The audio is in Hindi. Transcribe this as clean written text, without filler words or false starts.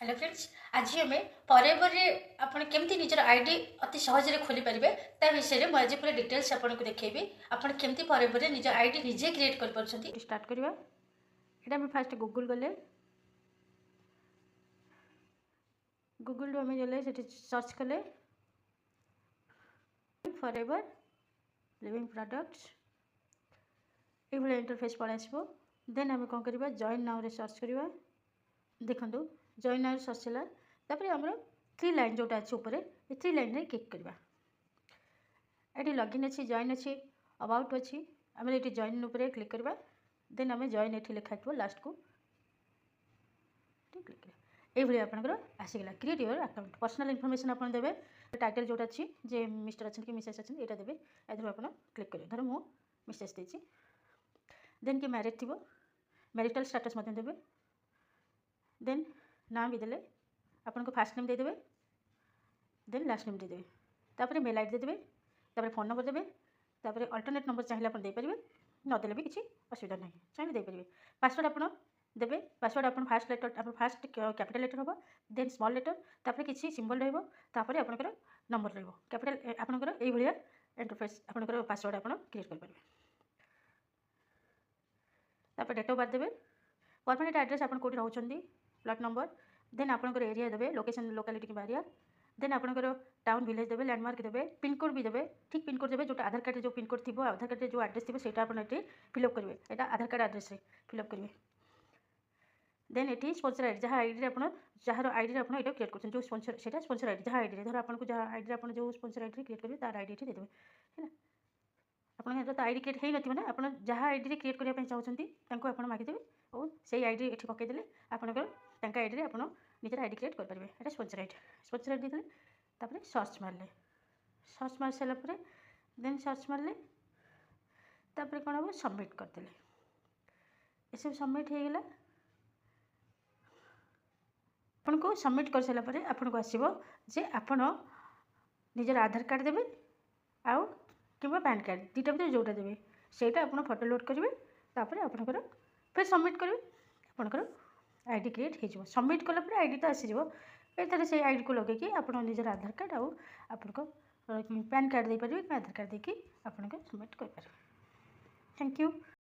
हेलो फ्रेंड्स, आज आम फॉरएवर रे आपण केमती निजर आईडी अति सहज रे खोली पारिबे ता विषय में आज पूरा डिटेल्स आपन को देखैबी। आपण केमती फॉरएवर रे निजर आईडी निजे क्रिएट कर परछंती। स्टार्ट करबा। एटा हम फर्स्ट गूगल गले, गूगल रो हम गले सेठी सर्च कले फॉरएवर लिविंग प्रोडक्ट्स ए भले इंटरफेस पळे आसीबो। देन हम कोन करबा जॉइन नाउ रे सर्च करबा। देखंतु जॉइन नाउ सर्च होला तापर हमर 3 लाइन जोटा अछि ऊपर ए 3 लाइन रे क्लिक करबा। एटी लॉगिन अच्छी जॉइन अच्छी अबाउट अच्छी आम ये जॉइन ऊपर क्लिक करबा। देन आम जॉइन ये लिखा थो लास्ट को क्लिक कर ये आपंकर आसीगला create your account personal information आप देवे टाइटल जोटा अच्छी जे मिस्टर अच्छे कि मिसेस अच्छे यहाँ देवे एधर आप क्लिक करेंगे। धर मु मिसेस देती देन कि मैरिड थी मैरिटल स्टेटस देवे। देन ना भी देले आपन को फास्ट नेम देदेवे। देन लास्ट नेम देदेवे तापर मेल आईडी देदेवे तापर फोन नंबर देवे तापर अल्टरनेट नंबर चाहिए आप देपारे नदेले भी किसी असुविधा नहीं चाहिए देपारे। पासवर्ड आप देवे पासवर्ड आप फास्ट लेटर आप फास्ट कैपिटल लेटर हम देन स्मॉल लेटर तापर किसी सिंबल रही आपंकर नंबर रही कैपिटल आपंकर ये इंटरफेस आपंकर पासवर्ड आप क्रिएट करेंगे। तापर डेट ऑफ बर्थ देवे परमानेंट एड्रेस आप कौटी रोचे प्लॉट नंबर देन आपंकर एरिया देवे लोकेशन लोकालिटी की एरिया देन आपंकर टाउन विलेज देवे लैंडमार्क देवे पिनकोड भी देवे ठीक पिनकोड देवे जो आधार कार्ड जो पिनकोड थी आधार कार्ड जो एड्रेस थी सेटा आप फिलअप करेंगे यहाँ आधार कार्ड एड्रेस फिलअप करेंगे। देन ये स्पॉन्सर आईडी जहाँ आईडी आप जार आईडी आप क्रिएट कर जो स्पॉन्सर से स्पॉन्सर आईडी जहाँ आईडी धर आपको जहाँ आईडी आप जो स्पॉन्सर आईडी क्रिएट करेंगे तार आईडी देदेवे है आप तो आईडी क्रिएट हो ना आप जहाँ आईडी क्रिएट करने चाहते आप मागिदेवे और से आईडी ये पकईदे आपंकर आईडी आप निजर आईडी क्रिएट करेंगे। ये स्पॉन्सर आईडी देते तापर सर्च मार सारापर देन सर्च मारे तापर कौन हम सबमिट करदे ये सब सबमिट हो गला। आपन को सबमिट कर सारापर आपन को आसीबो जे आपन निजर आधार कार्ड देवे आउ कि पैन कार्ड दुटा भी जोटा देवे सेटा आप फोटो लोड करेंगे तापर आपंकर फिर सबमिट करेंगे आपंकर आईडी क्रिएट हो सबमिट कलापर आईडी तो आसीज फिर से आईडी को लगे आप निजर आधार कार्ड आउ आपन पैन कार्ड दे पारे आधार कार्ड देकी आपन सबमिट कर पारे। Thank you.